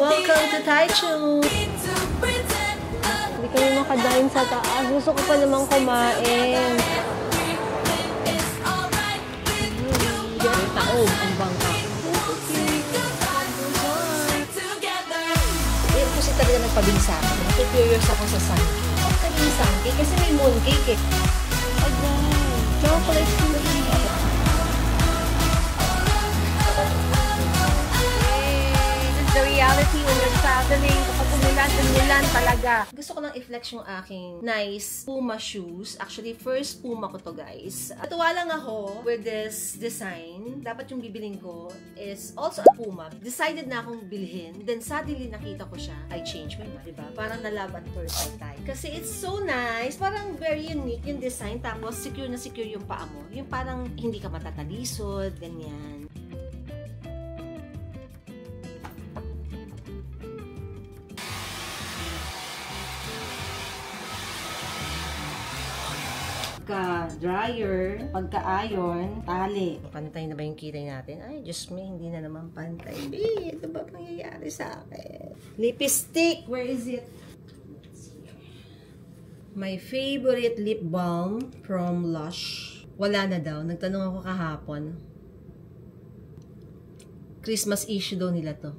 Welcome to Taichung! Hindi kami makadahin sa taas. Gusto ko pa namang kumain. Diyan taob ang bangka. Yan kasi talaga nagpabili sa akin. Curious ako sa suncake. Bakit yung suncake? Kasi may mooncake eh. Ayan. Chocolate cookie. The reality when you're traveling, kapag umulan talaga. Gusto ko lang i-flex yung aking nice Puma shoes. Actually, first Puma ko to, guys. Natuwa lang ako with this design. Dapat yung bibiling ko is also a Puma. Decided na akong bilhin. Then suddenly nakita ko siya. I changed my mind, diba? Parang na-love at first sight. Kasi it's so nice. Parang very unique yung design. Tapos secure na secure yung paa mo. Yung parang hindi ka matatalisod, ganyan. Pagka-dryer, pagka-iron, tali. Pantay na ba yung kilay natin? Ay, Diyos me, hindi na naman pantay. Ito ba nangyayari sa akin? Lipstick! Where is it? My favorite lip balm from Lush. Wala na daw. Nagtanong ako kahapon. Christmas issue daw nila to.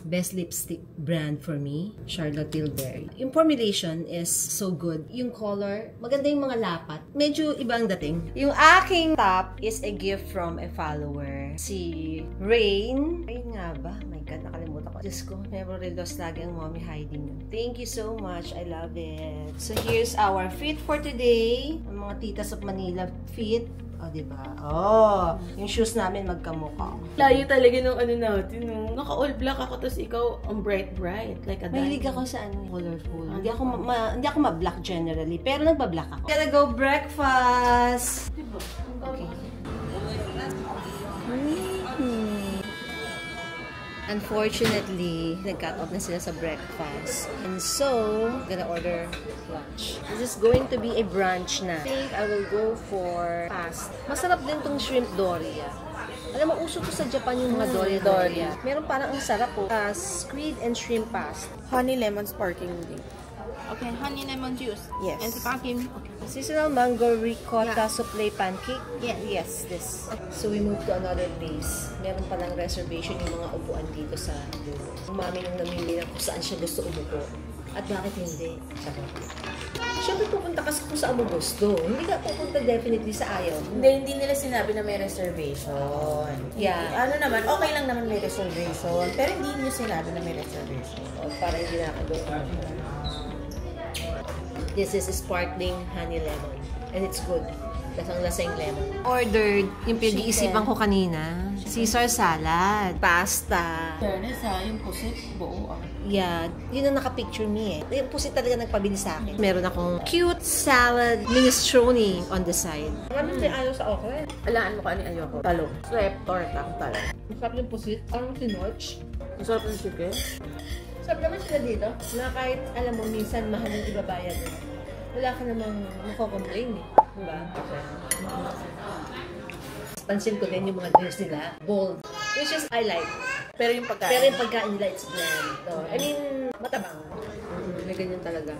Best lipstick brand for me, Charlotte Tilbury. Yung formulation is so good. Yung color, maganda yung mga lapat. Medyo ibang dating. Yung aking top is a gift from a follower. Si Rain. Rain nga ba? My God, nakalimutan ko. Diyos ko, memory loss lagi ang mommy hiding yun. Thank you so much. I love it. So here's our fit for today. Ang mga titas of Manila fit. O, diba? Oh, yung shoes namin magkamukha. Layo talaga nung ano natin, no? Naka-all black ako, tapos ikaw ang bright, like a diamond. Mahilig ako sa colorful. Hindi ako ma-black generally, pero nagba-black ako. Gotta go breakfast! Diba? Okay. Unfortunately, nag-cut off na sila sa breakfast. And so, gonna order lunch. This is going to be a brunch na. I think I will go for pasta. Masarap din tong shrimp doria. Alam mo, uso to sa Japan yung mga doria. Meron parang ang sarap po. Squid and shrimp pasta. Honey lemon sparkling drink. Okay, honey lemon juice. Yes. And sparkling. Okay. Seasonal mango ricotta souffle pancake. Yeah. Yes, this. So we moved to another place. Meron palang reservation yung mga upuan dito sa dulo. Yung mami nung namili na kung saan siya gusto umupo. At bakit hindi? Siyempre pupunta kasi kung saan mo gusto. Hindi ka pupunta definitely sa ayaw. Hindi nila sinabi na may reservation. Yeah. Ano naman, okay lang naman may reservation. Pero hindi nyo sinabi na may reservation. O, para hindi nakagawa. This is sparkling honey lemon. And it's good. Lasang-lasa yung lemon. Ordered yung pinag-iisipan ko kanina. Caesar salad. Pasta. Fairness ha, yung pusit, buo ah. Yeah, yun ang naka-picture me eh. Yung pusit talaga nagpabili sa akin. Meron akong cute salad minestrone on the side. Maraming may ayaw sa okra. Alaan mo ka ni ayoko. Talong. Swep, torta, talong. Masarap yung pusit. Parang tinoch. Ang sarap ng chicken. Sabi naman sila dito na kahit alam mo minsan mahal yung ibabayad mo. Wala ka namang mako-complain eh. Diba? Pansin ko din yung mga drinks nila. Bold. Which is I like. Pero yung pagkain nila it's bland. So, I mean, matabang. May ganyan talaga.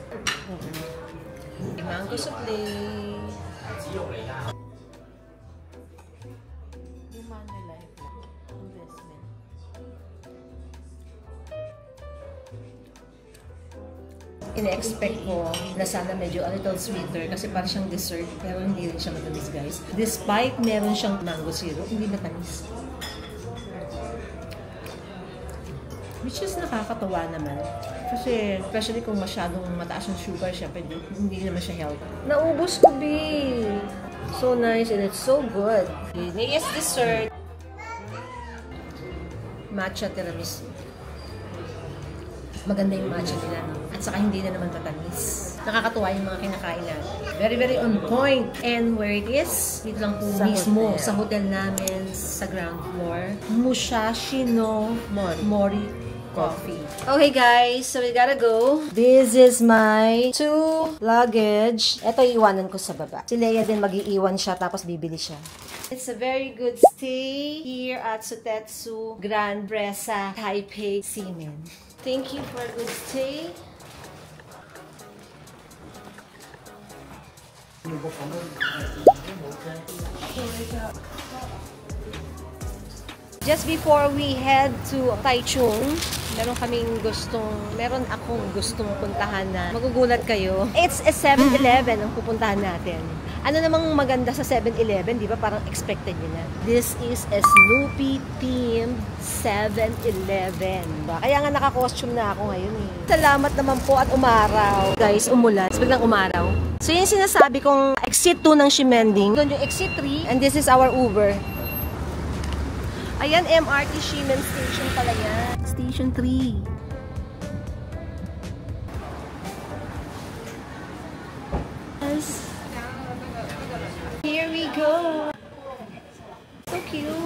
Mango souffle. Ine-expect ko na sana medyo a little sweeter kasi parang siyang dessert pero hindi rin siya matamis, guys. Despite meron siyang mango syrup, hindi matamis. Which is nakakatawa naman. Kasi, especially kung masyadong mataas yung sugar siya, hindi naman siya healthy. Naubos ko, B! So nice and it's so good. Yes, dessert. Matcha tiramisu. Maganda yung matcha nila, no? At saka hindi na naman tatamis. Nakakatuwa yung mga kinakain natin. Very, very on point. And where it is, dito lang po mismo sa hotel namin sa ground floor. Musashi no Mori coffee. Okay guys, so we gotta go. This is my 2 luggage. Ito iiwanan ko sa baba. Si Leia din mag-iiwan siya tapos bibili siya. It's a very good stay here at Sotetsu Grand Bresa Taipei Seamen. Thank you for a good stay. Just before we head to Taichung, meron akong gustong puntahan na magugulat kayo. It's a 7-Eleven ang pupuntahan natin. Ano namang maganda sa 7-Eleven, di ba? Parang expected nyo na. This is a Snoopy themed 7-Eleven. Kaya nga naka-costume na ako ngayon eh. Salamat naman po at umaraw. Guys, umulan. Biglang umaraw. So yun sinasabi kong exit 2 ng Ximending. Doon yung exit 3 and this is our Uber. Ayan, MRT Ximen Station pala yan. Station 3. Yes. Here we go. So cute.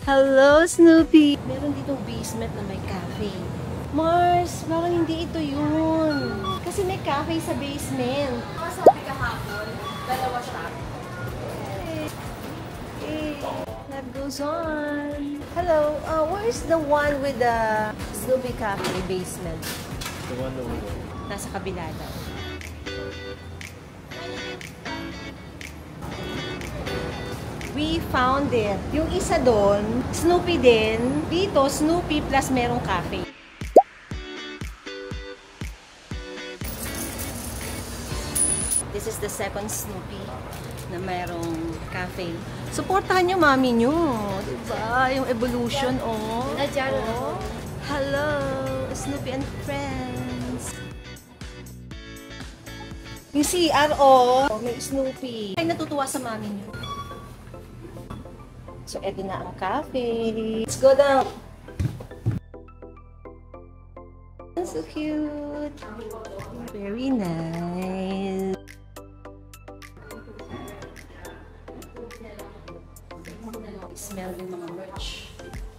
Hello, Snoopy! Meron ditong basement na may cafe. Mars, parang hindi ito yun. Kasi may cafe sa basement. Sabi kahapon, dalawa siya. Hey, life goes on. Hello, where is the one with the Snoopy Cafe basement? The one over there. Nasa kabila daw. We found it. Yung isa doon, Snoopy din. Dito, Snoopy plus merong cafe. This is the second Snoopy na merong cafe. Supportahan niyo mami niyo. Diba? Yung evolution, oh. Oh. Hello, Snoopy and friends. Yung CR, oh. May Snoopy. Ay, natutuwa sa mami niyo. So, eto na ang cafe. Let's go down. So cute. Very nice. Smell yung mga merch.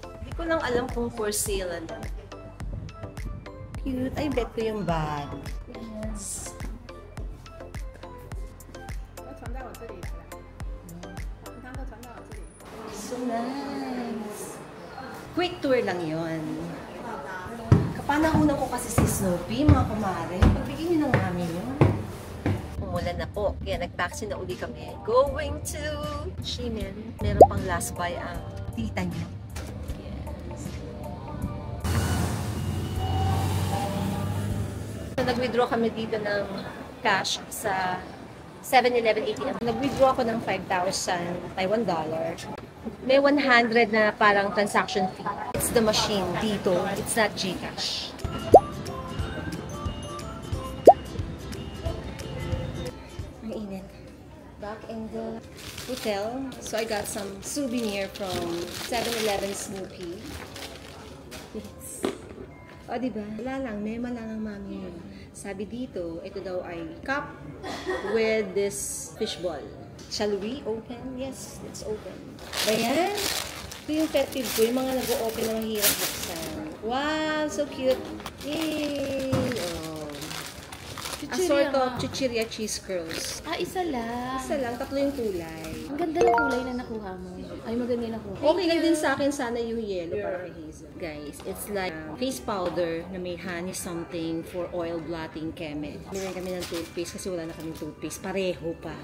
Hindi ko lang alam kung for sale ano. Cute. I bet ko yung bag. Yes. So nice. Quick tour lang yon. Kapanahonan ko kasi si Snoopy, mga kumare. Pagbigyan nyo ng mami nyo. Umulan na po. Kaya nag-taxi na uli kami. Going to Ximen. Meron pang last buy ang tita nyo. Yes. So, nag-withdraw kami dito ng cash sa 7-Eleven ATM. Nag-withdraw ako ng 5,000 Taiwan dollar. May 100 na parang transaction fee. It's the machine dito. It's not GCash. Ang init. Back in the hotel. So I got some souvenir from 7-Eleven Snoopy. Yes. O, diba? Wala lang. Mema lang ang mami mo. Sabi dito, ito daw ay cup with this fishball. Shall we open? Yes, let's open. Ayan. Ito yung pet peeve ko, yung mga nag-o-open na mahirap buksan. Wow, so cute. Yay! Oh. A sort of chichirya cheese curls. Ah, isa lang. Isa lang, tatlo yung kulay. Ang ganda ng kulay na nakuha mo. Ay, maganda yung nakuha. Okay lang din sa akin sana yung yellow para kay Hazel. Guys, it's like face powder na may honey something for oil blotting keme. Meron kami ng toothpaste kasi wala na kaming toothpaste. Pareho pa.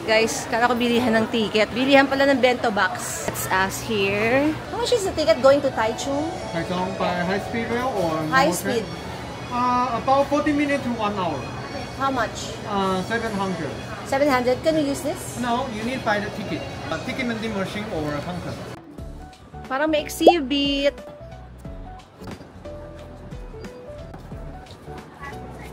Guys, kala ko bilihan ng ticket. Bilihan pala ng bento box. Let's ask here. How much is the ticket going to Taichung? Taichung by high speed rail or High normal speed. train? About 40 minutes to 1 hour. How much? 700. 700. Can we use this? No, you need to buy the ticket. A ticket vending machine or a counter. Para may exhibit.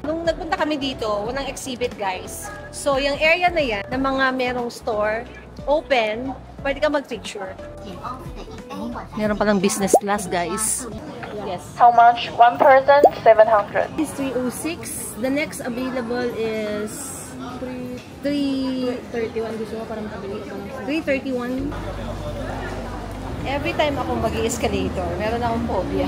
Nung nagpunta kami dito, walang exhibit guys. So, yung area na yan, na mga merong store, open, Pwede ka mag-picture. Meron palang business class, guys. Yes. How much? One person, 700. It's 306. The next available is 31 gusto ko parang pabili ko ng 331. Every time akong mag-escalator, meron akong phobia.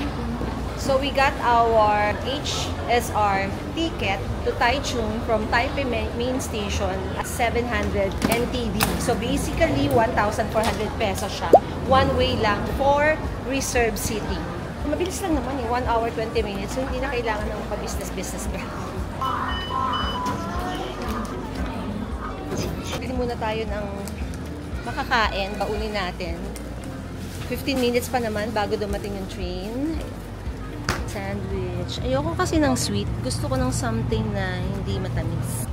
So we got our HSR ticket to Taichung from Taipei main station at 700 NTD. So basically 1,400 pesos siya. One way lang for reserve seating. Mabilis lang naman 1 hour 20 minutes. So hindi na kailangan ng pa-business ka. Bili muna tayo ng makakain, baunin natin. 15 minutes pa naman bago dumating yung train. Sandwich. Ayoko kasi ng sweet. Gusto ko ng something na hindi matamis.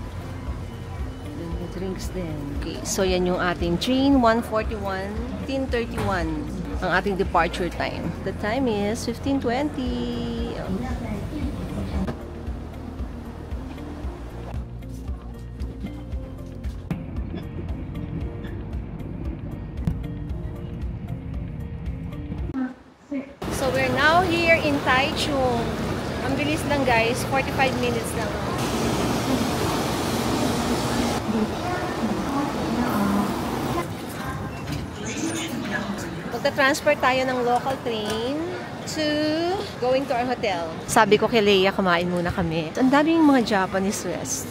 Drinks din. Okay, so yan yung ating train. 141, 15:31 ang ating departure time. The time is 15:20. So we're now here in Taichung. Ang bilis lang guys, 45 minutes lang. Magta-transfer tayo ng local train to going to our hotel. Sabi ko kay Leia, kumain muna kami. Ang daming mga Japanese rest.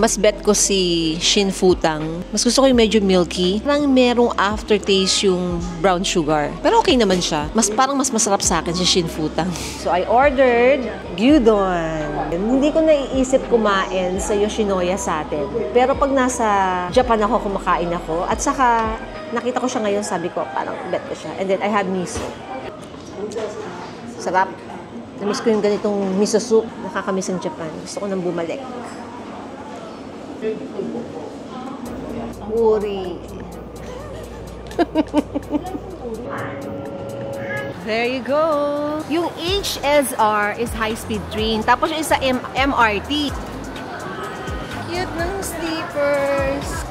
Mas bet ko si Shin Futang. Mas gusto ko yung medyo milky. Parang merong aftertaste yung brown sugar. Pero okay naman siya. Parang mas masarap sa akin si Shin Futang. So I ordered gyudon. Hindi ko naiisip kumain sa Yoshinoya sa atin. Pero pag nasa Japan ako, kumakain ako. At saka nakita ko siya ngayon, sabi ko parang bet ko siya. And then I had miso. Sarap. Namiss ko yung ganitong miso soup. Nakakamiss ang Japan. Gusto ko nang bumalik. Uri. There you go. Yung HSR is high-speed train. Tapos yung isa MRT. Cute ng sleepers.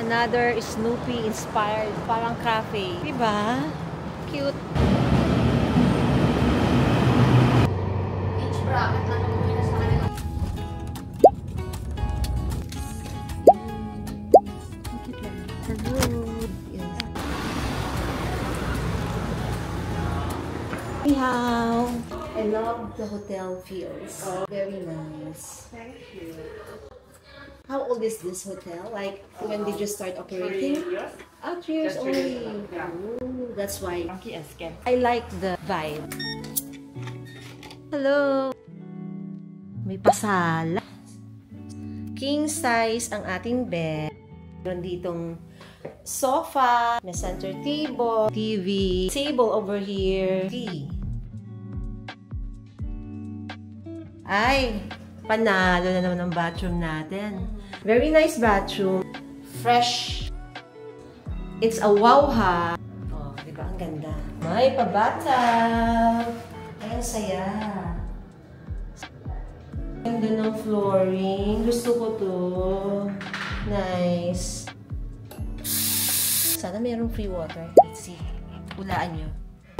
Another Snoopy-inspired parang cafe. Diba? Cute. Anyhow, I love the hotel feels. Very nice. Thank you. How old is this hotel? Like, when did you start operating? 3 years. 3 years only. Ooh, that's why. I like the vibe. Hello! May pasala. King size ang ating bed. Meron ditong sofa, may center table, TV, table over here, tea. Ay, panalo na naman ang bathroom natin. Very nice bathroom. Fresh. It's a wow ha. Oh, di ba? Ang ganda. May pabathtub. Ay, ang saya. Ganda ng flooring. Gusto ko to. Nice. Sana mayroong free water. Let's see. Ulaan nyo.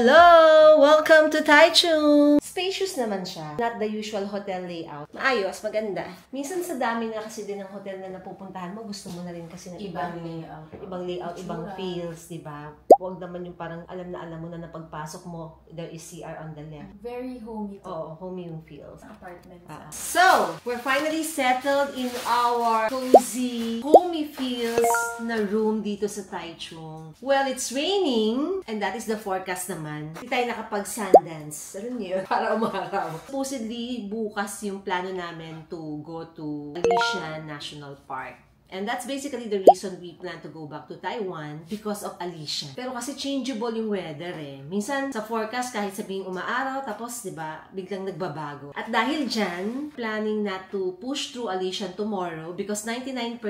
Hello! Welcome to Taichung! Spacious naman siya. Not the usual hotel layout. Maayos, maganda. Minsan sa dami na kasi din ng hotel na napupuntahan mo, gusto mo na rin kasi ng ibang layout. Ibang layout, ibang feels, diba? Huwag naman yung parang alam mo na pagpasok mo, there is CR on the left. Very homey. Oo, homey yung feels. Apartment. So, we're finally settled in our cozy, homey feels na room dito sa Taichung. Well, it's raining, and that is the forecast naman. Hindi tayo nakapag-sundance. Alam niyo, para umaraw. Supposedly, bukas yung plano namin to go to Alicia National Park. And that's basically the reason we plan to go back to Taiwan because of Alicia. Pero kasi changeable yung weather eh. Minsan sa forecast kahit sabihing umaaraw tapos 'di ba biglang nagbabago. At dahil dyan, planning not to push through Alicia tomorrow because 99%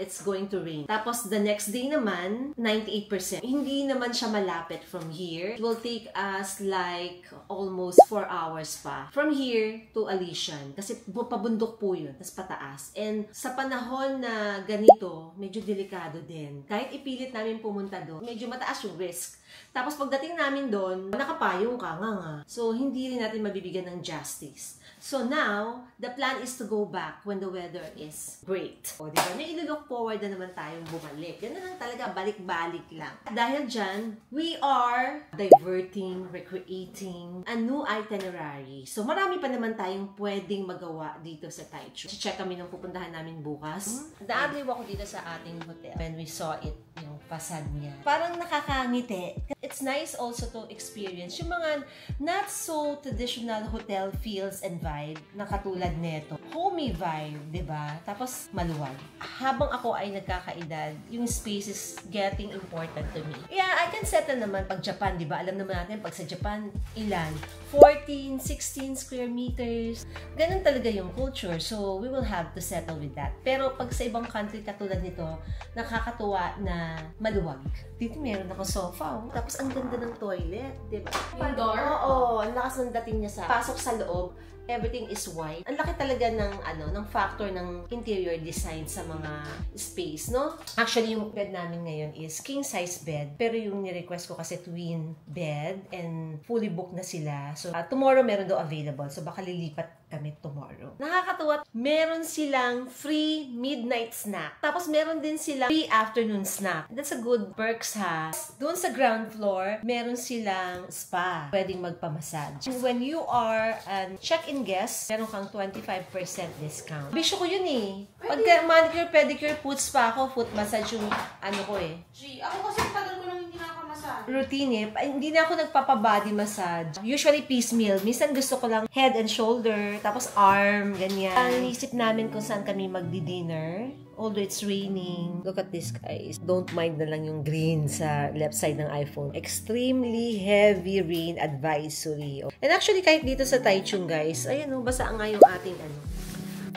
it's going to rain. Tapos the next day naman, 98%. Hindi naman siya malapit from here. It will take us like almost 4 hours pa. From here to Alishan. Kasi pabundok po yun. Tapos pataas. And sa panahon na ganito, medyo delikado din. Kahit ipilit namin pumunta doon, medyo mataas yung risk. Tapos pagdating namin doon, nakapayong ka nga. So, hindi rin natin mabibigyan ng justice. So now, the plan is to go back when the weather is great. O, diba? May ilo-look forward na naman tayong bumalik. Ganun lang talaga, balik-balik lang. Dahil dyan, we are diverting, recreating a new itinerary. So marami pa naman tayong pwedeng magawa dito sa Taichung. Check kami nung pupuntahan namin bukas. Naaliw ako dito sa ating hotel. When we saw it, yung facade niya. Parang nakakangiti. It's nice also to experience yung mga not so traditional hotel feels and vibe na katulad nito. Homey vibe, diba? Tapos maluwag. Habang ako ay nagkakaedad, yung space is getting important to me. Yeah, I can settle naman pag Japan, diba? Alam naman natin, pag sa Japan, ilan? 14, 16 square meters. Ganun talaga yung culture. So, we will have to settle with that. Pero pag sa ibang country katulad nito, nakakatuwa na maluwag. Dito meron ako sofa. Oh. Tapos ang ganda ng toilet, diba? Yung door? Oo, ang lakas ng dating niya sa pasok sa loob. Everything is white. Ang laki talaga ng factor ng interior design sa mga space, no? Actually, yung bed namin ngayon is king size bed. Pero yung ni-request ko kasi twin bed and fully booked na sila. So, tomorrow meron daw available. So, baka lilipat kami tomorrow. Nakakatuwa. Meron silang free midnight snack. Tapos, meron din silang free afternoon snack. That's a good perks, ha? Doon sa ground floor, meron silang spa. Pwedeng magpamassage. And when you are an check-in guest, meron kang 25% discount. Bisyo ko yun eh. Pagka manicure, pedicure, foot spa ako, foot massage yung ano ko eh. Gee, ako kasi tagal ko lang hindi nakakamassage. Routine eh. Hindi na ako nagpapabody massage. Usually piecemeal. Minsan gusto ko lang head and shoulder, tapos arm, ganyan. Ang isip namin kung saan kami magdi-dinner. Although it's raining. Look at this, guys. Don't mind na lang yung green sa left side ng iPhone. Extremely heavy rain advisory. And actually, kahit dito sa Taichung, guys, ayan o, basa nga yung ating ano.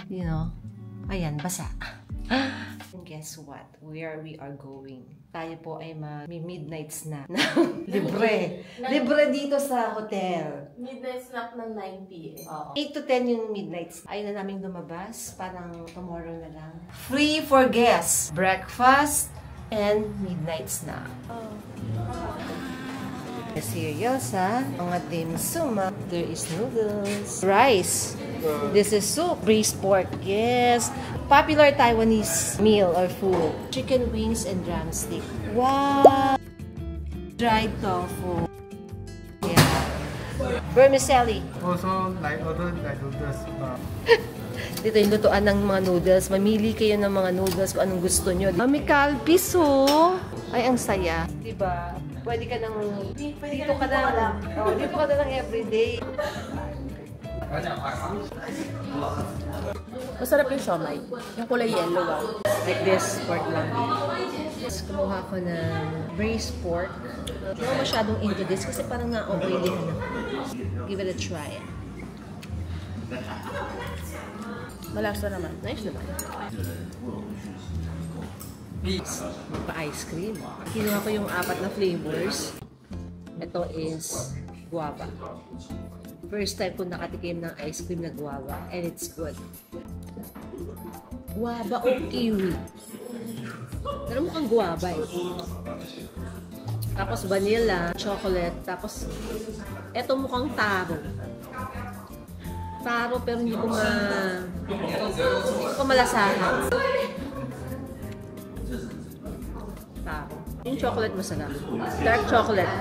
You know? Ayan, basa. And guess what? Where we are going? Tayo po ay may midnight snack. Libre. Libre dito sa hotel. Midnight snack ng 9 p.m. 8 to 10 yung midnight snack. Ayaw na namin lumabas. Parang tomorrow na lang. Free for guests. Breakfast and midnight snack. Cereals, ha? Mga dim sum, ha? There is noodles. Rice. This is soup. Braised pork. Yes. Popular Taiwanese meal or food. Chicken wings and drumstick. Wow! Dried tofu. Yeah. Vermicelli. Also, like other like noodles. Dito yung lutuan ng mga noodles. Mamili kayo ng mga noodles kung anong gusto nyo. May kalpis, oh. Ay, ang saya. Diba? Pwede ka nang... Dito ka na. Oh, dito ka na lang everyday. Masarap yung siomai. Yung kulay yellow, ah. Like this, pork lang. Kumuha ko ng braised pork. Hindi ko masyadong into this kasi parang na-oily na. Give it a try. Malasa naman. Nice naman. Pa-ice cream. Kinuha ko yung 4 na flavors. Ito is guava. First time ko nakatikim ng ice cream na guava. And it's good. Guava o kiwi. Pero mukhang guava eh. Tapos vanilla, chocolate. Tapos, ito mukhang taro. Taro pero hindi ko malasahan. Taro. Yung chocolate masarap. Dark chocolate.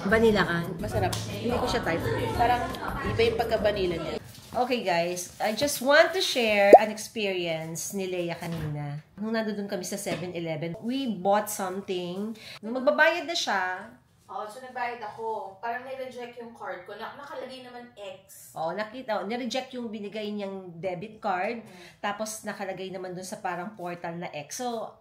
Vanilla ka. Masarap. Hindi ko siya type. Parang iba yung pagka-vanilla niya. Okay guys, I just want to share an experience ni Leia kanina. Nung nandun kami sa 7-Eleven, we bought something. Nung magbabayad na siya, Oo, so nagbayad ako. Parang nireject yung card ko. Nakalagay naman X. Oo, nakita, nireject yung binigay niyang debit card, tapos nakalagay naman dun sa parang portal na X. So,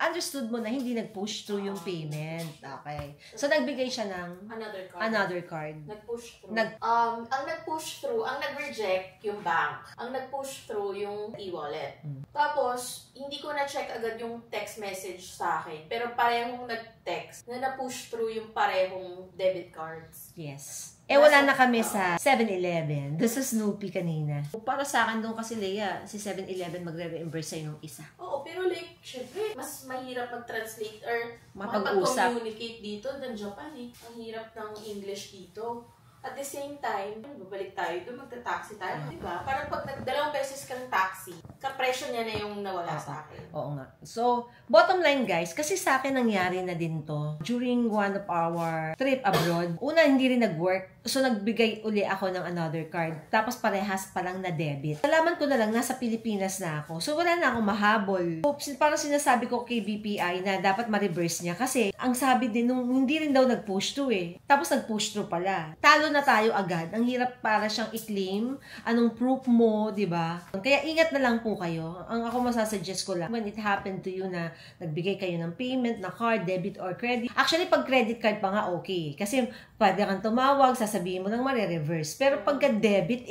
understood mo na hindi nag-push through yung payment. Okay. So, nagbigay siya ng another card. Nag-push through. Ang nag-push through, ang nag-reject yung bank. Ang nag-push through yung e-wallet. Tapos, hindi ko na-check agad yung text message sa akin. Pero parehong nag-text na na-push through yung parehong debit cards. Yes. Wala na kami sa 7-Eleven. Doon sa Snoopy kanina. Para sa akin doon kasi, Leia, si 7-Eleven magre-reimburse sa'yo ng isa. Oo, pero like, syempre, mas mahirap mag-translate or mapag-usap. Communicate dito than Japan eh. Ang hirap ng English dito. At the same time, babalik tayo doon, magta-taxi tayo, di ba? Parang pag dalawang beses kang taxi, kapresyo niya na yung nawala sa akin. Oo nga. So, bottom line guys, kasi sa akin nangyari na din to during one of our trip abroad. Una, hindi rin nag-work. So, nagbigay uli ako ng another card. Tapos, parehas pa lang na debit. Nalaman ko na lang, nasa Pilipinas na ako. So, wala na akong mahabol. So, parang sinasabi ko kay BPI na dapat ma-reverse niya. Kasi, ang sabi din, nung hindi rin daw nag-push through eh. Tapos, nag-push through pala. Talo na tayo agad. Ang hirap para siyang i-claim. Anong proof mo, di ba? Kaya, ingat na lang po kayo. Ang ako masasuggest ko lang, when it happened to you na nagbigay kayo ng payment, na card, debit, or credit. Actually, pag credit card pa nga, okay. Kasi, pwede kang tumawag, sasabihin mo nang mare-reverse. Pero pagka debit,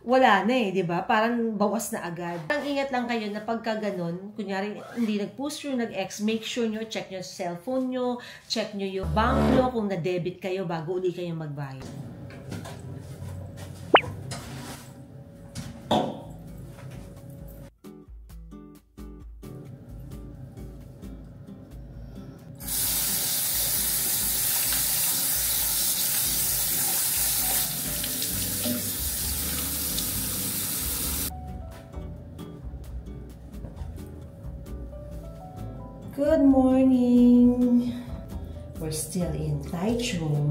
wala na eh, di ba? Parang bawas na agad. Ang ingat lang kayo na pagka ganun, kunyari, hindi nag-push through, nag-X, make sure nyo, check nyo sa cellphone nyo, check nyo yung bank nyo, kung na-debit kayo bago uli kayo magbayad. Good morning! We're still in Taichung.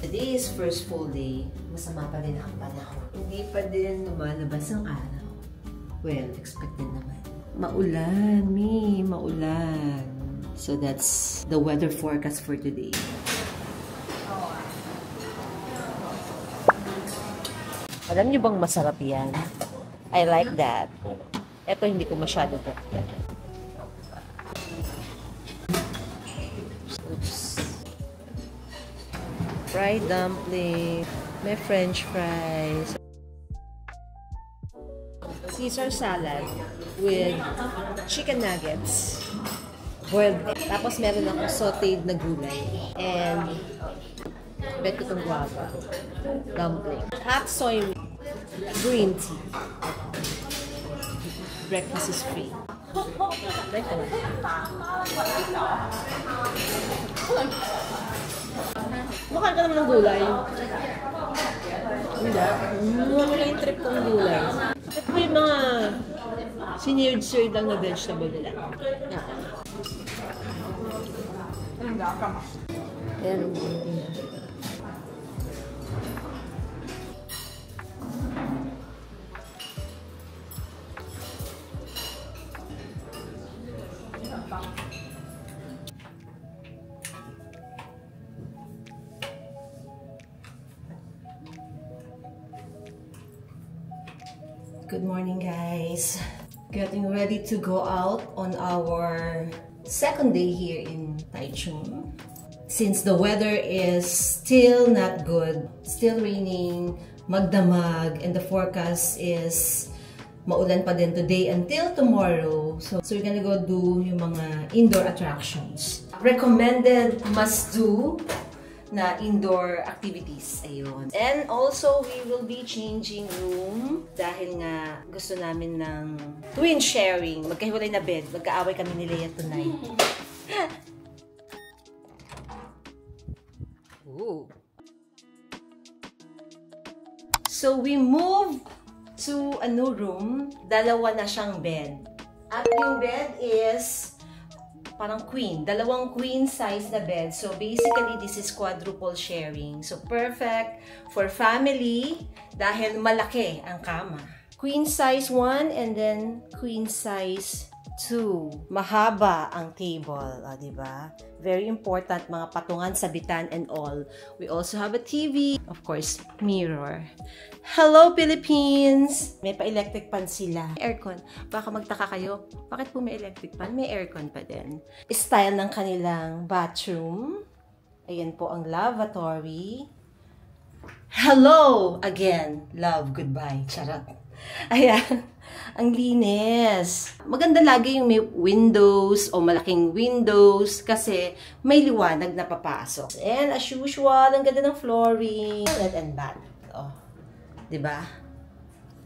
Today is first full day. Masama pa rin ang panahon. Hindi pa din lumalabas ang araw. Well, expected naman. Maulan, maulan. So that's the weather forecast for today. Alam niyo bang masarap yan? I like that. Ito hindi ko masyado to. Oops. Fried dumpling. May french fries. Caesar salad with chicken nuggets. Boiled egg. Tapos meron akong sauteed na gulay. And bet ko itong guava. Dumpling. Hot soy green tea. Breakfast is free. Makain ka naman ng gulay. Hindi. Wala yung trip kong gulay. Ito yung mga sinirid-sirid lang na vegetable nila. Ayan ang gulay. Good morning, guys. Getting ready to go out on our second day here in Taichung. Since the weather is still not good, still raining, magdamag, and the forecast is maulan pa din today until tomorrow. So we're gonna go do yung mga indoor attractions. Recommended must-do na indoor activities. Ayun. And also, we will be changing room dahil nga gusto namin ng twin sharing. Magkahiwalay na bed. Magkaaway kami ni Leia tonight. Ooh. So, we move to a new room. Dalawa na siyang bed. At yung bed is parang queen. Dalawang queen size na bed. So, basically, this is quadruple sharing. So, perfect for family dahil malaki ang kama. Queen size 1 and then queen size 2. Mahaba ang table, di ba? Very important, mga patungan, sabitan, and all. We also have a TV, of course, mirror. Hello, Philippines! May pa-electric pan sila. Aircon. Baka magtaka kayo, bakit po may electric pan? May aircon pa din. Style ng kanilang bathroom. Ayan po ang lavatory. Hello again. Love, goodbye. Charot. Ayan. Ang linis. Maganda lagi yung may windows o malaking windows kasi may liwanag na papasok. And as usual, ang ganda ng flooring. Toilet and bath. Oh. Diba?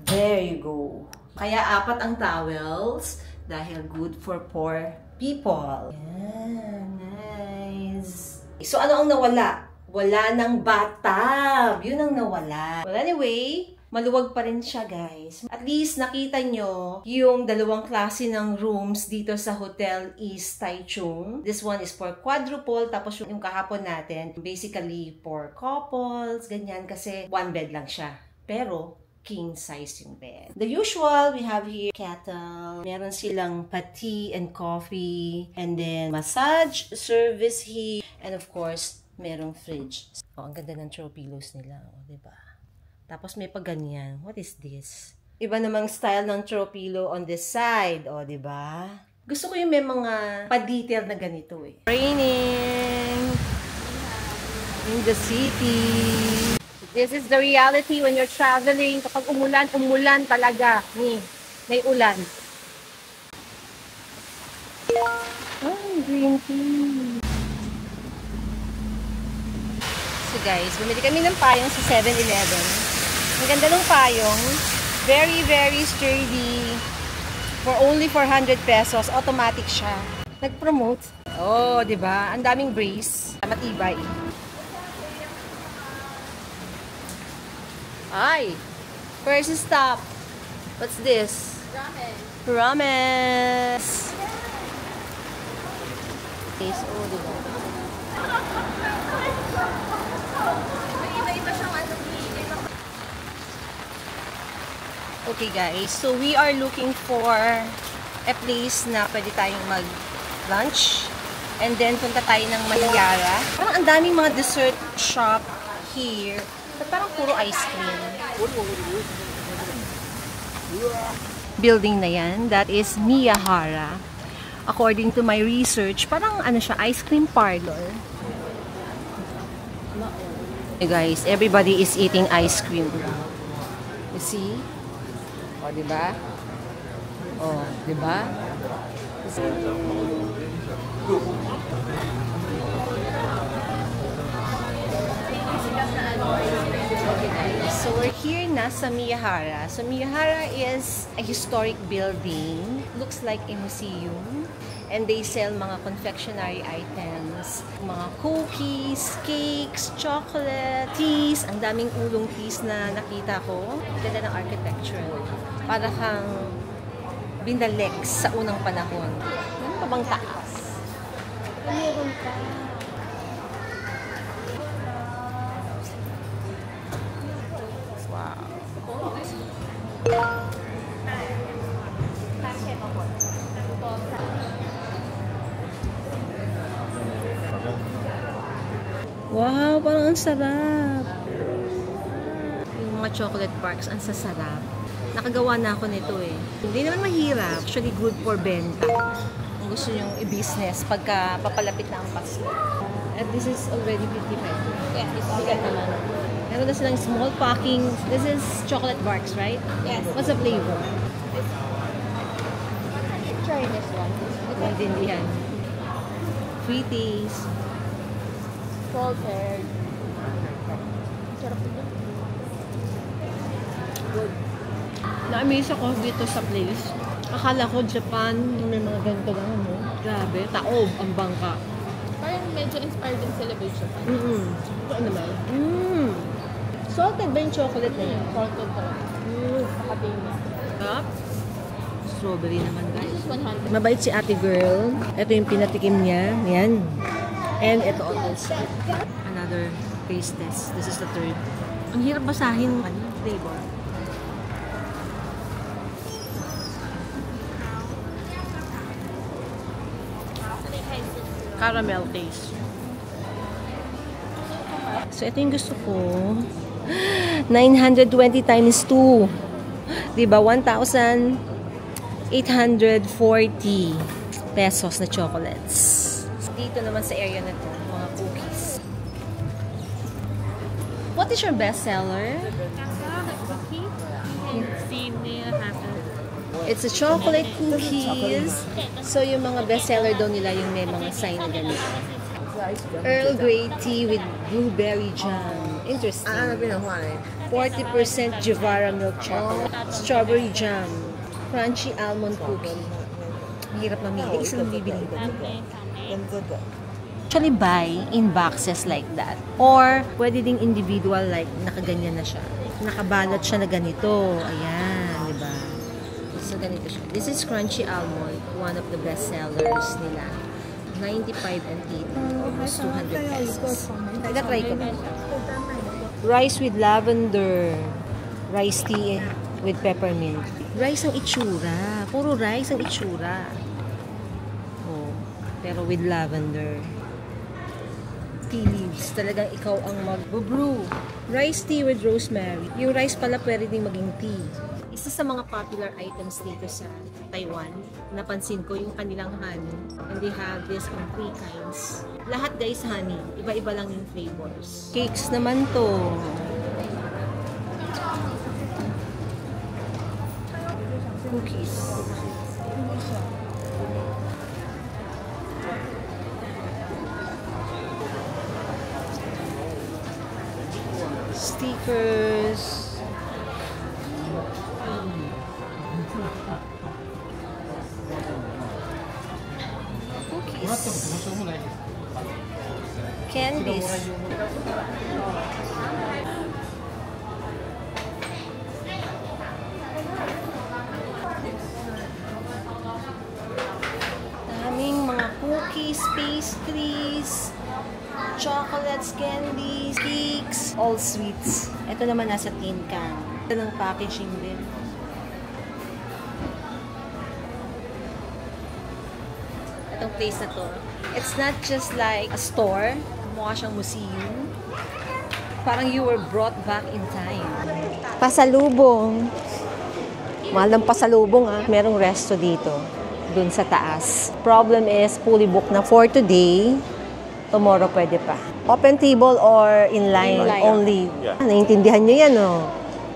There you go. Kaya 4 ang towels dahil good for poor people. Yeah, nice. So ano ang nawala? Wala ng bathtub. Yun ang nawala. Well, anyway, maluwag pa rin siya, guys. At least nakita nyo yung dalawang klase ng rooms dito sa Hotel East Taichung. This one is for quadruple, tapos yung kahapon natin, basically for couples, ganyan, kasi 1 bed lang siya. Pero, king size yung bed. The usual, we have here kettle. Meron silang tea and coffee. And then, massage service here. And of course, merong fridge. Oh, ang ganda ng throw pillows nila. Oh, diba? Tapos may paganyan. What is this? Iba namang style ng throw pillow on this side. O, diba? Gusto ko yung may mga pa-detail na ganito eh. Raining in the city. This is the reality when you're traveling. Kapag umulan, umulan talaga. May ulan. Oh, green tea. So guys, bumili kami ng payong sa 7-Eleven. Ang ganda ng payong. Very, very sturdy. For only 400 pesos. Automatic siya. Nag-promote. Oh, diba? Ang daming brace. Matibay. Ay! First stop. What's this? Ramen. Ramen. Oh, diba? Iba-iba siyang ano. Okay guys, so we are looking for a place na pwede tayong mag-lunch. And then punta tayo ng Mahiyara. Parang ang daming mga dessert shop here. But parang puro ice cream. Building na yan, that is Miyahara. According to my research, parang ano siya, ice cream parlor. Hey guys, everybody is eating ice cream. You see? O, diba? O, diba? So we're here na sa Miyahara. So Miyahara is a historic building. Looks like a museum. And they sell mga confectionery items. Mga cookies, cakes, chocolate, teas. Ang daming ulong teas na nakita ko. Ganda ng architecture. Para kang binalik sa unang panahon. Ano pa bang taas? Meron pa. Wow, parang ang sarap. Yung mga chocolate barks, ang sasarap. Nakagawa na ako nito eh. Hindi naman mahirap. Actually, good for benta. Kung gusto nyo i-business pagka papalapit na ang Pasko. And this is already 55. Yeah, it's bigat naman. Meron na silang small packing. This is chocolate barks, right? Yes. What's the flavor? Try this one. Maintindihan. Sweeties. Salted. Sarap ito. Good. Na-amaze ako dito sa place. Akala ko Japan, may mga ganito lang, no? Grabe, taob ang bangka. Parang medyo inspired din sila by Japan. Ito naman. Salted ba yung chocolate na yan? Salted talaga. Nakatinis. Sarap. Strawberry naman, guys. This is 100. Mabait si ate girl. Ito yung pinatikim niya. Yan. And ito also. Another taste test. This is the third. Ang hirap basahin ng flavor. Caramel taste. So, ito yung gusto ko. 920 times 2. Diba? 1,840 pesos na chocolates. Dito naman sa area na to, mga cookies. What is your best seller? It's a chocolate cookies. So, yung mga best seller daw nila, yung may mga sign na ganito. Earl Grey tea with blueberry jam. Interesting. 40% Jivara milk chocolate. Strawberry jam. Crunchy almond cookie. Mahirap mamili. Isa lang bibili ko. Actually buy in boxes like that. Or, pwede ding individual like nakaganyan na siya. Nakabalot siya na ganito. Ayan, diba? So, ganito siya. This is crunchy almond. One of the best sellers nila. 95 and 80. Almost 200 pesos. Try ko na. Rice with lavender. Rice tea with peppermint. Rice ang itsura. Puro rice ang itsura. Oh, pero with lavender. Tea leaves. Talagang ikaw ang mag-brew. Rice tea with rosemary. Yung rice pala pwede din maging tea. Isa sa mga popular items dito sa Taiwan, napansin ko yung kanilang honey. And they have this on 3 kinds. Lahat guys honey. Iba-iba lang yung flavors. Cakes naman to. Cookies. Stickers. Candies. Daming mga cookies, pastries, chocolates, candies, cakes, all sweets. Ito naman nasa tin can. Ito ng packaging din. Itong place na to. It's not just like a store. Mukha siyang museum. Parang you were brought back in time. Pasalubong. Mahal ng pasalubong ah. Merong resto dito. Dun sa taas. Problem is, fully booked na for today. Tomorrow pwede pa. Open table or inline only. Yeah. Naintindihan nyo yan oh.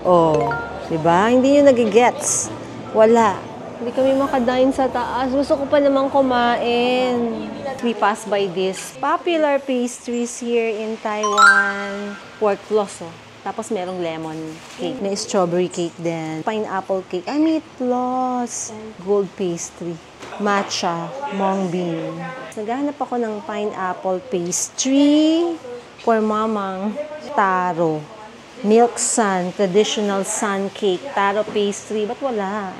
Oh. Diba? Hindi nyo nagigets. Wala. Hindi kami makadain sa taas. Gusto ko pa namang kumain. We pass by this popular pastries here in Taiwan. Pork floss, oh. Tapos merong lemon cake. May strawberry cake din. Pineapple cake. Ay, meat floss. Gold pastry. Matcha. Mung bean. Naghahanap ako ng pineapple pastry for mamang taro. Milk sun. Traditional sun cake. Taro pastry. Ba't wala?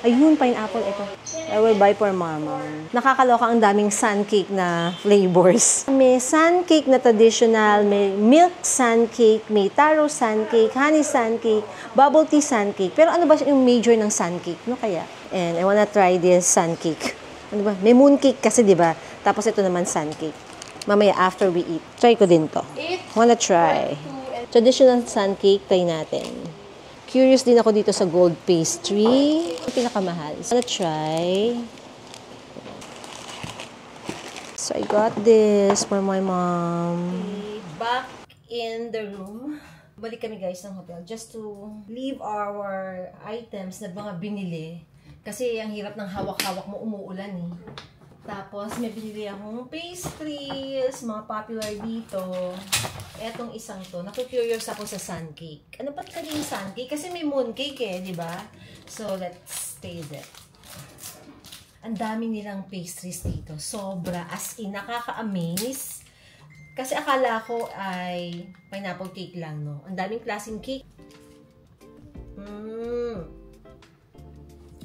Ayun, pineapple, ito. I will buy for mama. Nakakaloka ang daming sun cake na flavors. May sun cake na traditional, may milk sun cake, may taro sun cake, honey sun cake, bubble tea sun cake. Pero ano ba yung major ng sun cake? No kaya? And I wanna try this sun cake. Ano ba? May moon cake kasi, di ba? Tapos ito naman sun cake. Mamaya after we eat. Try ko din to. Wanna try. Traditional sun cake, try natin. Curious din ako dito sa gold pastry. Yung pinakamahal. So, let's try. So, I got this for my mom. Back in the room. Balik kami guys ng hotel just to leave our items na mga binili. Kasi ang hirap ng hawak-hawak mo, umuulan eh. Tapos, may binili akong pastries, mga popular dito. Etong isang to, naku-curious ako sa sun cake. Ano ba talaga yung sun cake? Kasi may moon cake eh, di ba? So, let's taste it. Ang dami nilang pastries dito. Sobra, as in, nakaka-amaze. Kasi akala ko ay pineapple cake lang, no? Ang daming klaseng cake.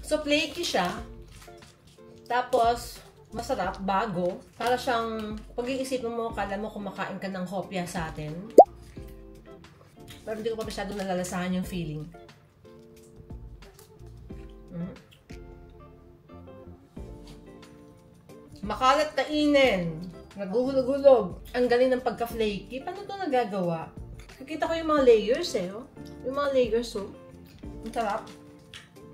So, flaky siya. Tapos, masarap, bago. Para siyang, pag-iisipin mo, kala mo kumakain ka ng hopya sa atin. Pero hindi ko pa masyadong nalalasahan yung feeling. Makalat kainin. Naguhulog-hulog. Ang galing ng pagka-flaky. Paano ito nagagawa? Nakita ko yung mga layers eh. Oh. Yung mga layers, oh. Ang sarap.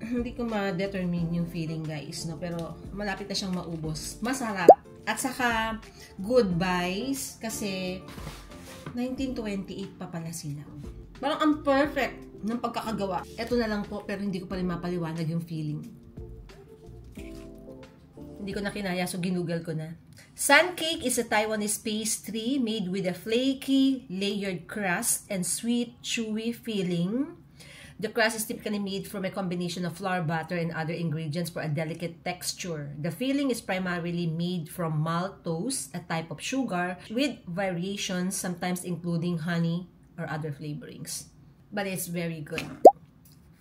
Hindi ko ma-determine yung feeling, guys, no? Pero malapit na siyang maubos. Masarap. At saka, goodbyes. Kasi, 1928 pa pala sila. Parang ang perfect ng pagkakagawa. Ito na lang po, pero hindi ko pa rin mapaliwanag yung feeling. Hindi ko na kinaya, so ginugol ko na. Sun cake is a Taiwanese pastry made with a flaky, layered crust and sweet, chewy filling. The crust is typically made from a combination of flour, butter, and other ingredients for a delicate texture. The filling is primarily made from maltose, a type of sugar, with variations, sometimes including honey or other flavorings. But it's very good.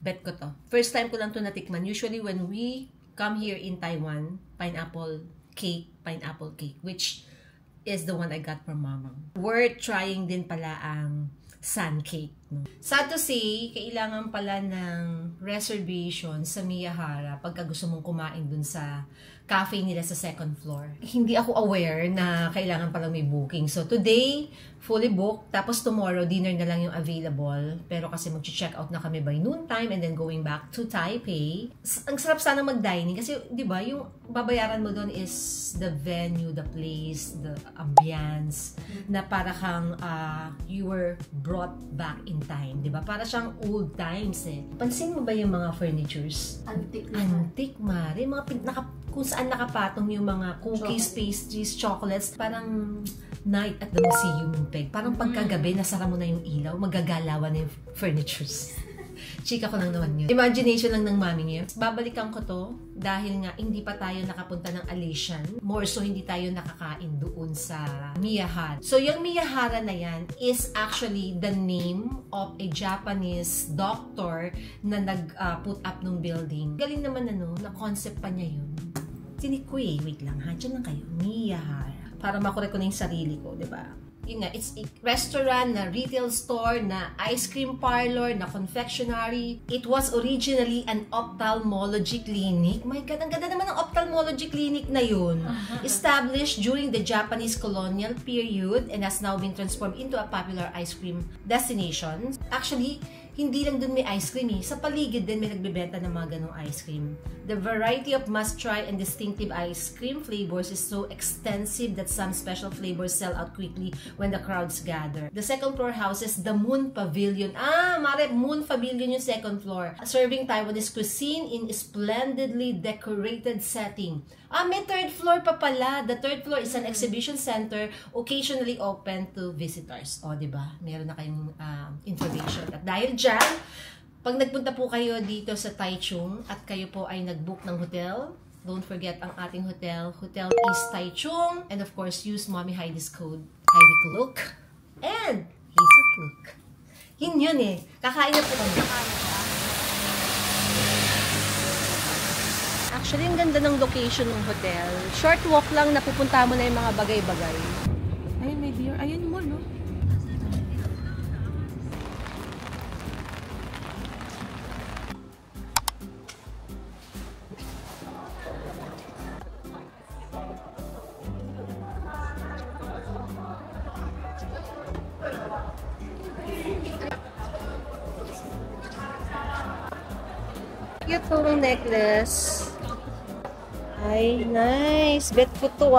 Bet ko to. First time ko lang to natikman. Usually when we come here in Taiwan, pineapple cake, which is the one I got from Mama. Worth trying din pala ang sun cake. No? Sad to say, kailangan pala ng reservation sa Miyahara pagka gusto mong kumain dun sa cafe nila sa second floor. Hindi ako aware na kailangan palang may booking. So today, fully booked. Tapos tomorrow, dinner na lang yung available. Pero kasi mag-check out na kami by noontime and then going back to Taipei. Ang sarap sana mag-dining kasi, di ba, yung babayaran mo doon is the venue, the place, the ambience, na para kang you were brought back in time. Di ba? Para siyang old times eh. Pansin mo ba yung mga furnitures? Antique. Antique, Mari. Kung saan nakapatong yung mga cookies, pastries, chocolates. Parang night at the museum yung peg. Parang pagkagabi, nasara mo na yung ilaw, magagalawan na yung furnitures. Chika ko lang naman yun. Imagination lang ng mami niya. Babalikan ko to dahil nga hindi pa tayo nakapunta ng Alesian. More so, hindi tayo nakakain doon sa Miyahara. So, yung Miyahara na yan is actually the name of a Japanese doctor na nag-put up ng building. Galing naman na concept pa niya yun. Tinik ko eh. Wait lang ha. Diyan lang kayo. Miyahara. Para makorek ko na yung sarili ko, di ba? Yun nga, it's a restaurant, na retail store, na ice cream parlor, na confectionery. It was originally an ophthalmology clinic. My God, ang ganda naman ng ophthalmology clinic na yun. Established during the Japanese colonial period and has now been transformed into a popular ice cream destination. Actually, hindi lang dun may ice cream eh. Sa paligid din may nagbebenta ng mga ganong ice cream. The variety of must-try and distinctive ice cream flavors is so extensive that some special flavors sell out quickly when the crowds gather. The second floor houses the Moon Pavilion. Mare, Moon Pavilion yung second floor. Serving Taiwanese cuisine in a splendidly decorated setting. May third floor pa pala. The third floor is an exhibition center occasionally open to visitors. O, diba? Meron na kayong information. At dahil dyan, pag nagpunta po kayo dito sa Taichung at kayo po ay nag-book ng hotel, don't forget ang ating hotel, Hotel East Taichung. And of course, use Mommy Heidi's code, Heidi Kluk and Hazel Kluk. Yun eh. Kakain na po kami. Actually, ang ganda ng location ng hotel. Short walk lang, napupunta mo na yung mga bagay-bagay. Ay, may beer. Ayun mo, no? Cute yung necklace. Ay, nice. Bet ko to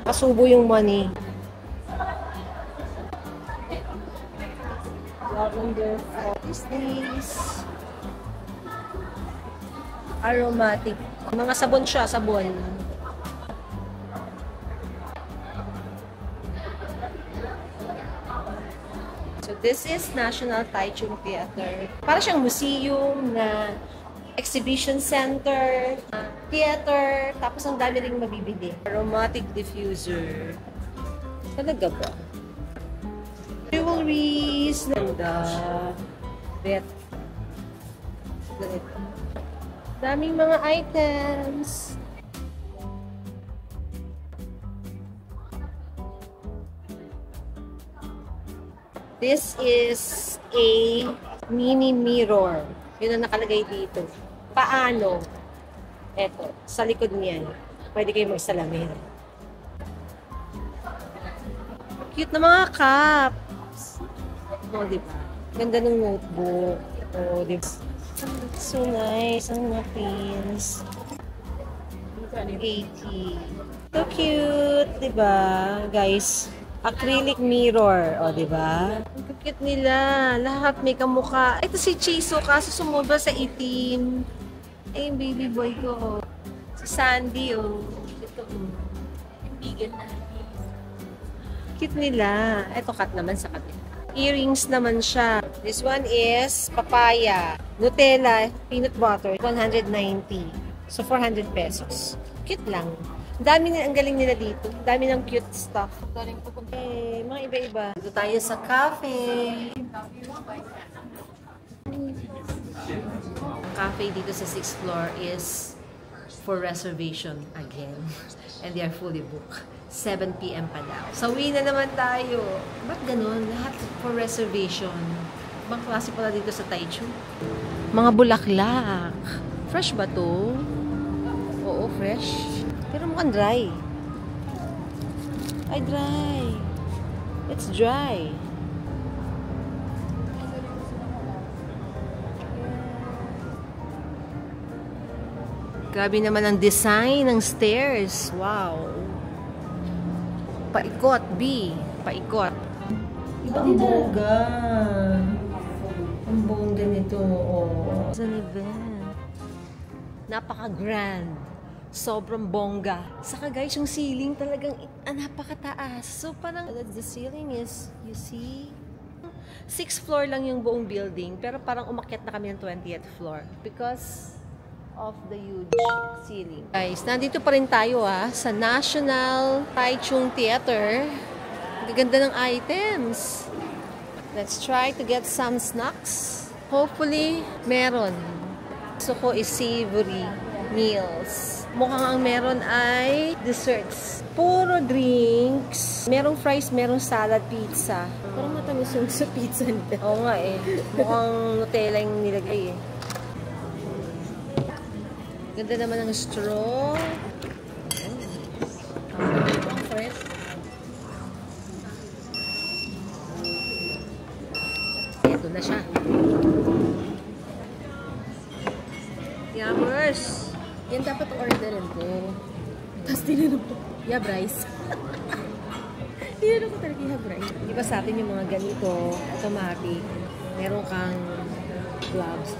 Kasubo yung money. Lavender. What is this? Aromatic. Mga sabon siya, sabon. So, this is National Taichung Theater. Para siyang museum na exhibition center, theater, tapos ang dami ring mabibili. Aromatic diffuser. Talaga ba? Jewelries, ganda. Bet. Ganito. Daming mga items. This is a mini mirror. Yun ang nakalagay dito. Paano? Eto, sa likod niyan. Pwede kayo magsalamin. Cute na mga cups. O, diba? Ganda ng notebook. O, diba? So nice. Ang mga pins. 80. So cute, diba? Guys, acrylic mirror. O, diba? Ang cute nila. Lahat may kamukha. Ito si Chiso, kaso sumobra sa itim. Eh, yung baby boy ko. Si Sandy, oh. Ito, Bigyan na. cute nila. Ito, cut naman sa kabila. Earrings naman siya. This one is papaya. Nutella, peanut butter, 190. So, 400 pesos. Cute lang. Ang galing nila dito. Ang dami ng cute stuff. Eh, mga iba-iba. Dito tayo sa cafe. Ang cafe dito sa 6th floor is for reservation again. And they are fully booked. 7 p.m. pa daw. So, uwi na naman tayo. Ba't ganun? Lahat for reservation. Ibang klase pala dito sa Taichung. Mga bulaklak. Fresh ba to? Oo, fresh. Pero mukhang dry. Ay, dry. It's dry. Grabe naman ang design ng stairs. Wow. Paikot, B. Paikot. Ang bongga. Ang bongga nito. Oh. It's an event. Napaka-grand. Sobrang bongga. Saka guys, yung ceiling talagang napakataas. So parang the ceiling is, you see? 6th floor lang yung buong building. Pero parang umakyat na kami ng 20th floor. Because of the huge ceiling. Guys, nandito pa rin tayo sa National Taichung Theater. Gaganda ng items. Let's try to get some snacks. Hopefully, meron. Gusto ko is savory meals. Mukhang ang meron ay desserts. Puro drinks. Merong fries, merong salad, pizza. Parang matamis yung sa pizza nila. Oo nga eh. Mukhang Nutella yung nilagay eh. Ganda naman ng straw. Ang fresh. Ito na siya. Yummers! Yan dapat orderin ko. Tapos tinanong ko, yeah, rice. Tinanong ko talaga, yeah, rice. Di ba sa atin yung mga ganito, automatic, meron kang gloves.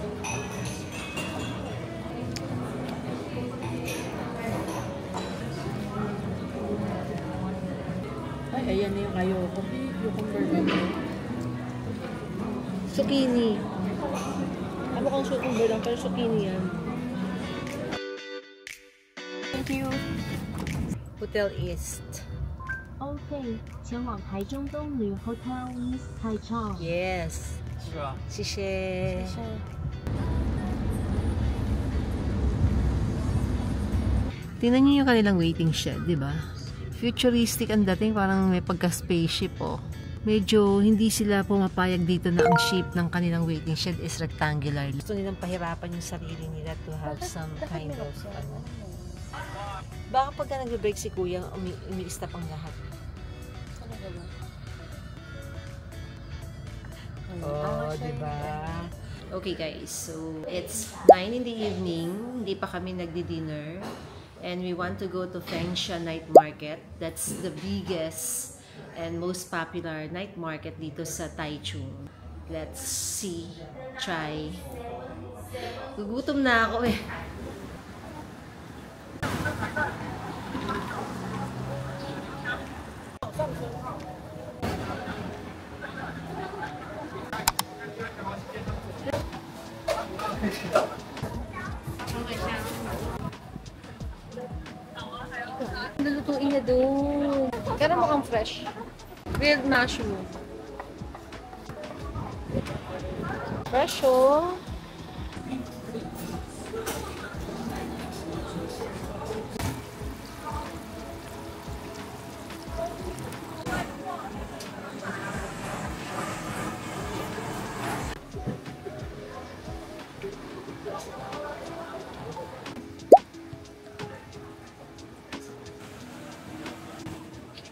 Ay, ayan na yung ayoko. Yung burger. Zucchini. Ano kang cucumber lang, pero zucchini yan. Thank you. Hotel East. OK，前往台中东旅 Hotel East 拍照。 Yes. Sishe. Tingnan niyo yung kanilang waiting shed, di ba? Futuristic ang dating, parang may pagka-spaceship, oh. Medyo hindi sila pumapayag dito na ang shape ng kanilang waiting shed is rectangular. Gusto nilang pahirapan yung sarili nila to have some kind of, ano. Baka pagka nag-break si Kuya, umiista pang lahat. Oh, diba? Okay guys, so it's 9 in the evening, hindi pa kami nagdi-dinner. And we want to go to Fengsha Night Market. That's the biggest and most popular night market dito sa Taichung. Let's see, try. Gugutom na ako eh. Lulutuin na doon. Pero mukhang fresh. Grilled mushroom. Fresh, oh.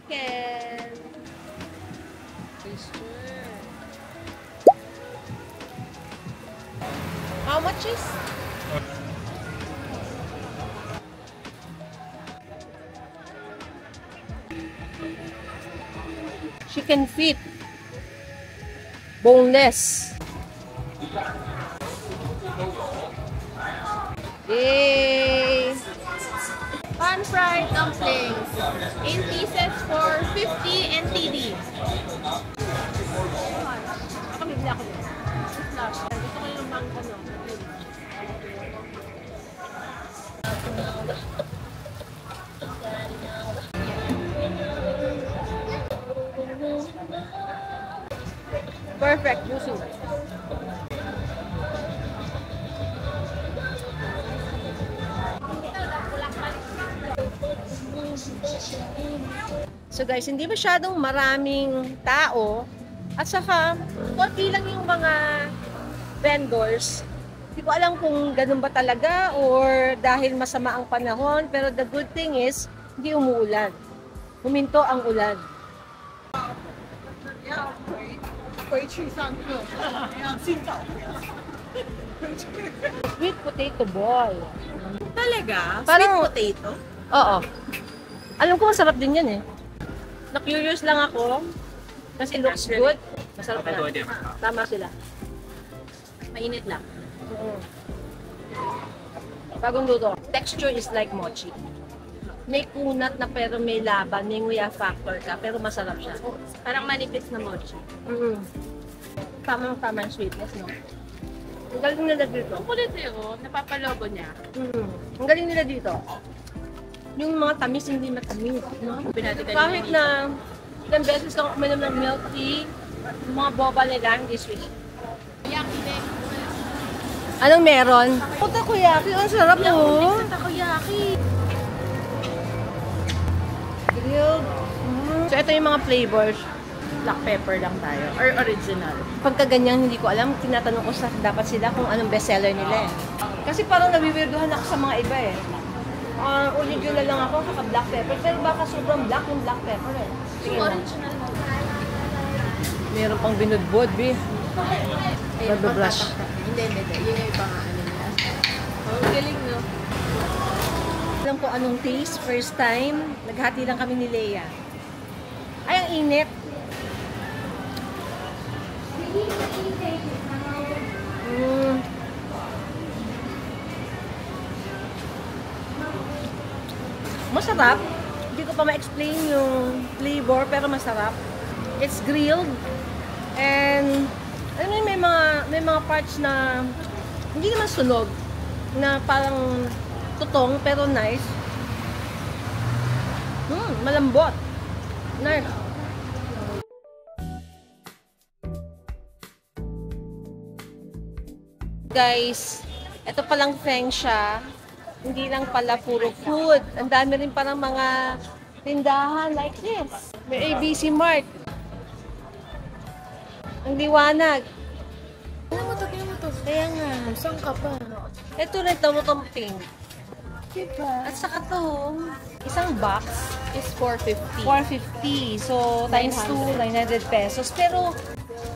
Chicken. cheese. Chicken feet. Boneless. Yay! Pan-fried dumplings. In pieces for 50 NTD. Ako bibili ako din. Gusto ko yung mangko, no? Perfect, juicy. So guys, hindi masyadong maraming tao at saka konti lang yung mga vendors. Hindi ko alam kung ganun ba talaga or dahil masama ang panahon, pero the good thing is hindi umuulan. Huminto ang ulan. Sweet potato ball. Talaga? Parang- Sweet potato? Oo. Alam ko masarap din yan eh. Na-curious lang ako. Kasi looks good. Masarap na. Tama sila. Mainit lang. Bagong luto. Texture is like mochi. May kunat na pero may laban. May nguya factor ka. Pero masarap siya. Parang manipis na mochi. Tamang-tama yung sweetness, no? Ang galing nila dito. Ang kulit yun, napapalobo niya. Ang galing nila dito. Yung mga tamis, hindi matamis. No? Pinatikan Kahit na ilang beses ako uminom ng milk tea, yung mga boba nila, hindi sweet. Yaki din. Anong meron? Takoyaki, ang sarap mo. Takoyaki. Grilled. So, ito yung mga flavors. Black pepper lang tayo. Or original. Pagka ganyan, hindi ko alam, tinatanong ko sa dapat sila kung anong bestseller nila eh. Kasi parang nabiwirduhan ako sa mga iba eh. Original lang ako, kaka black pepper. Pero baka sobrang black yung black pepper eh. Tingnan mo. Original na. Meron pang binudbod, B. Nababrush. Hindi. Yun yung ibang ano niya. Ang galing, no? Alam ko anong taste, first time. Naghati lang kami ni Leia. Ay, ang init. Masarap. Hindi ko pa ma-explain yung flavor, pero masarap. It's grilled. And, alam mo, may mga parts na hindi naman sunog. Na parang tutong, pero nice. Malambot. Nice. Guys, ito palang feng siya. Hindi lang pala puro food. Ang dami rin parang mga tindahan like this. May ABC Mart. Ang liwanag. Tingnan mo to. Kaya nga. Saan ka pa? Ito rin, itong pink. Diba? At saka to, isang box Is 450. 450. So, times 2, 900 pesos. Pero,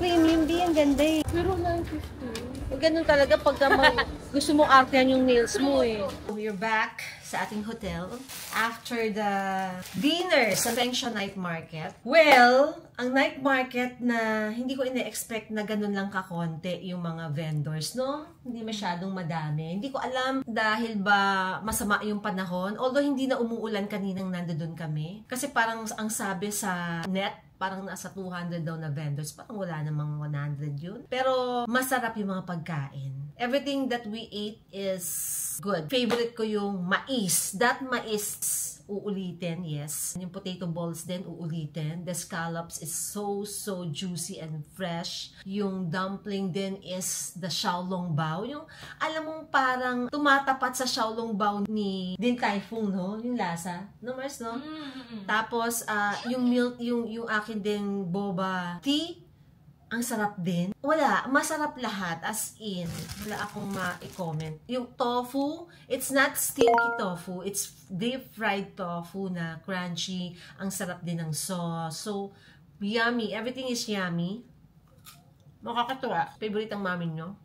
premium din, ang ganda eh. Pero 950. Ganun talaga pagka gusto mong artehan yung nails mo eh. We're back sa ating hotel after the dinner sa Feng Shui Night Market. Well, ang night market na hindi ko ina-expect na ganun lang kakonti yung mga vendors, no? Hindi masyadong madami. Hindi ko alam dahil ba masama yung panahon. Although hindi na umuulan kaninang nandoon kami. Kasi parang ang sabi sa net, parang nasa 200 daw na vendors. Parang wala namang 100 yun. Pero masarap yung mga pagkain. Everything that we ate is good. Favorite ko yung mais. That mais, uulitin, yes. Yung potato balls din, uulitin. The scallops is so juicy and fresh. Yung dumpling din is the xiaolongbao. Yung, alam mong parang tumatapat sa xiaolongbao ni Din Tai Fung, no? Yung lasa. No, Mars, no? Tapos, yung milk, yung akin din boba tea, ang sarap din. Wala, masarap lahat. As in, wala akong ma-comment. Yung tofu, it's not stinky tofu. It's deep fried tofu na crunchy. Ang sarap din ng sauce. So, yummy. Everything is yummy. Makakatuwa. Favorite ang mami nyo.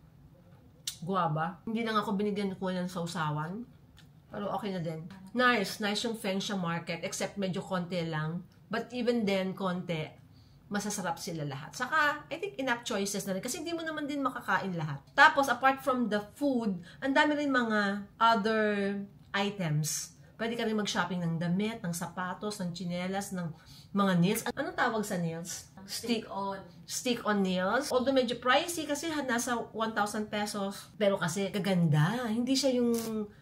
guava. Hindi lang ako binigyan ko ng sausawan. Pero okay na din. Nice yung Fengsha Market. Except medyo konti lang. But even then, konti, masasarap sila lahat. Saka, I think enough choices na rin. Kasi hindi mo naman din makakain lahat. Tapos, apart from the food, ang dami rin mga other items. Pwede ka rin mag-shopping ng damit, ng sapatos, ng tsinelas, ng mga nails. Anong tawag sa nails? Stick-on nails. Although medyo pricey kasi nasa 1,000 pesos. Pero kasi kaganda. Hindi siya yung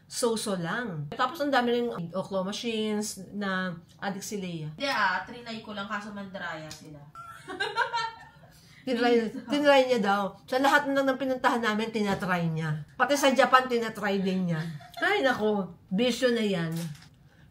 so-so lang. Tapos ang dami rin claw machines na adik si Leia. Hindi trinay ko lang kaso mandraya sila. Tinry niya daw. Sa lahat ng pinuntahan namin, tinatry niya. Pati sa Japan, tinatry din niya. Ay, nako. Bisyo na yan.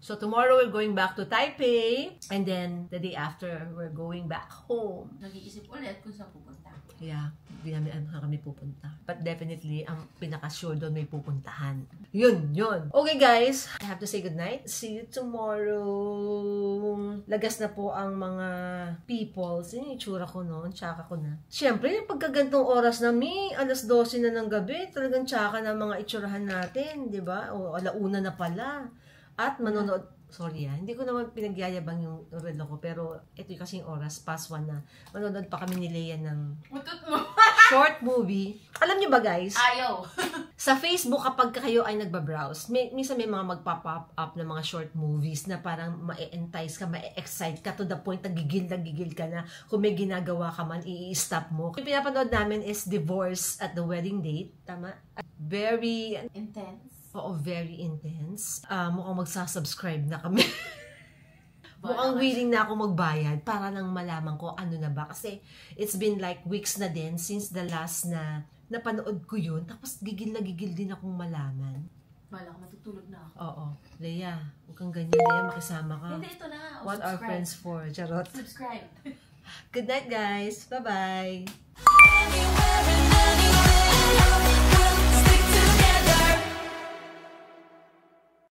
So, tomorrow we're going back to Taipei. And then, the day after, we're going back home. Nag-iisip ulit kung saan pupunta. Yeah, hindi namin kami pupunta. But definitely, ang pinaka-sure doon may pupuntahan. Yun. Okay guys, I have to say goodnight. See you tomorrow. Lagas na po ang mga people. Sino yung itsura ko noon? Tsaka ko na. Siyempre, pagkagantong oras na alas 12 na ng gabi, talagang tsaka na mga itsurahan natin, di ba? O alauna na pala. At manonood, hindi ko naman pinagyayabang yung relo ko, pero ito yung kasing oras, past 1 na. Manonood pa kami ni Leia ng short movie. Alam niyo ba guys? Ayaw. Sa Facebook, kapag kayo ay nagbabrowse, minsan may mga magpa-pop up na mga short movies na parang ma-entice ka, ma-excite ka to the point na gigil ka na. Kung may ginagawa ka man, i-stop mo. Yung pinapanood namin is Divorce at the Wedding Date. Tama? Very intense. Oo, very intense. Mukhang magsasubscribe na kami. Mukhang willing na ako magbayad para nang malaman ko ano na ba. Kasi it's been like weeks na din since the last na napanood ko yun. Tapos gigil din akong malaman. Wala ko, matutulog na ako. Oo. Leia, huwag kang ganyan, Leia. Makisama ka. Hindi, ito na. What are friends for? Charot. Subscribe. Good night, guys. Bye-bye.